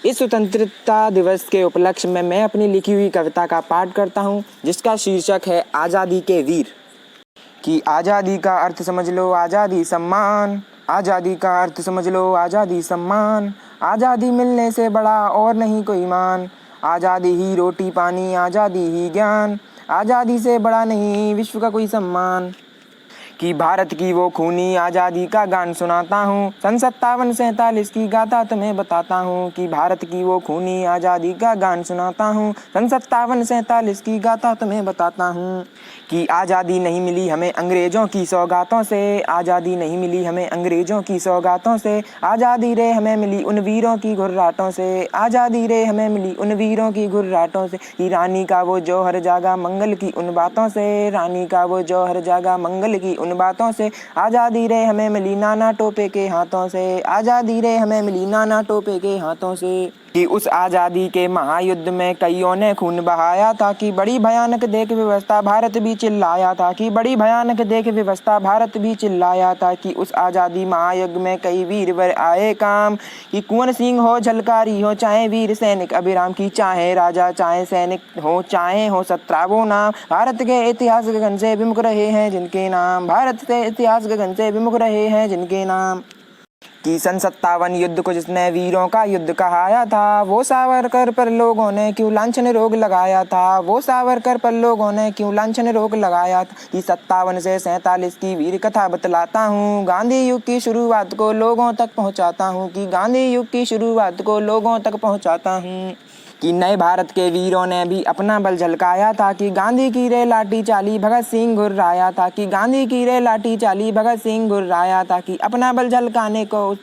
इस स्वतंत्रता दिवस के उपलक्ष्य में मैं अपनी लिखी हुई कविता का पाठ करता हूँ, जिसका शीर्षक है आज़ादी के वीर। कि आज़ादी का अर्थ समझ लो आज़ादी सम्मान, आज़ादी का अर्थ समझ लो आज़ादी सम्मान, आज़ादी मिलने से बड़ा और नहीं कोई मान, आज़ादी ही रोटी पानी आज़ादी ही ज्ञान, आज़ादी से बड़ा नहीं विश्व का कोई सम्मान। कि भारत की वो खूनी आज़ादी का गान सुनाता हूँ, सन 57-47 की गाथा तुम्हें बताता हूँ। कि भारत की वो खूनी आज़ादी का गान सुनाता हूँ, सन 57-47 की गाथा तुम्हें बताता हूँ। कि आज़ादी नहीं मिली हमें अंग्रेज़ों की सौगातों से, आज़ादी नहीं मिली हमें अंग्रेज़ों की सौगातों से, आज़ादी रे हमें मिली उन वीरों की घुर्राटों से, आज़ादी रे हमें मिली उन वीरों की घुर्राटों से। कि रानी का वो जौहर जागा मंगल की उन बातों से, रानी का वो जौहर जागा मंगल की उन बातों से, आज़ादी रे हमें मिली नाना टोपे के हाथों से, आज़ादी रे हमें मिली नाना टोपे के हाथों से। कि उस आज़ादी के महायुद्ध में कईयों ने खून बहाया था, कि बड़ी भयानक देख व्यवस्था भारत भी चिल्लाया था, कि बड़ी भयानक देख व्यवस्था भारत भी चिल्लाया था। कि उस आज़ादी महायुद्ध में कई वीरवर आए काम, कि कुंवर सिंह हो झलकारी हो चाहे वीर सैनिक अभिराम, की चाहे राजा चाहे सैनिक हो चाहे हो सत्रावो नाम, भारत के इतिहास गगन से विमुख रहे हैं जिनके नाम, भारत के इतिहास गगन से विमुख रहे हैं जिनके नाम। कि सन 57 युद्ध को जिसने वीरों का युद्ध कहाया था, वो सावरकर पर लोगों ने क्यों लांछन रोग लगाया था, वो सावरकर पर लोगों ने क्यों लांछन रोग लगाया था। कि 57 से 47 की वीर कथा बतलाता हूँ, गांधी युग की शुरुआत को लोगों तक पहुँचाता हूँ, कि गांधी युग की शुरुआत को लोगों तक पहुँचाता हूँ। कि नए भारत के वीरों ने भी अपना बल झलकाया था, कि गांधी की रे लाठी चाली भगत सिंह घुर्राया था, कि गांधी की रे लाठी चाली भगत सिंह घुर्राया था। कि अपना बल झलकाने को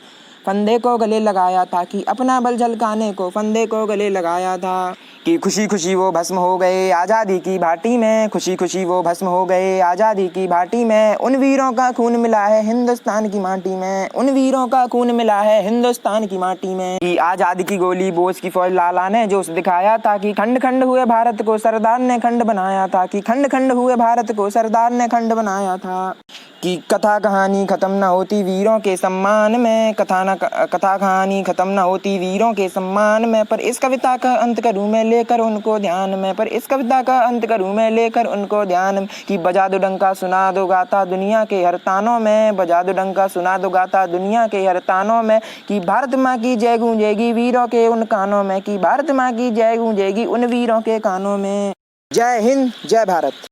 फंदे को गले लगाया था, कि अपना बल झलकाने को फंदे को गले लगाया था। कि खुशी खुशी वो भस्म हो गए आज़ादी की भाटी में, खुशी खुशी वो भस्म हो गए आज़ादी की भाटी में, उन वीरों का खून मिला है हिंदुस्तान की माटी में, उन वीरों का खून मिला है हिंदुस्तान की माटी में। कि आज़ादी की गोली बोझ की फौज लाला ने जोश दिखाया था, कि खंड खंड हुए भारत को सरदार ने खंड बनाया था, कि खंड खंड हुए भारत को सरदार ने खंड बनाया था। कि कथा कहानी खत्म न होती वीरों के सम्मान में, कथा कहानी खत्म न होती वीरों के सम्मान में, पर इस कविता का अंत करूँ मैं लेकर उनको ध्यान में, पर इस कविता का अंत करूँ मैं लेकर उनको ध्यान में। कि बजा दो डंका सुना दो गाता दुनिया के हर तानों में, बजा दो डंका सुना दो गाता दुनिया के हर तानों में। कि भारत माँ की जय गूंजेगी वीरों के उन कानों में, कि भारत माँ की जय गूंजेगी उन वीरों के कानों में। जय हिंद जय भारत।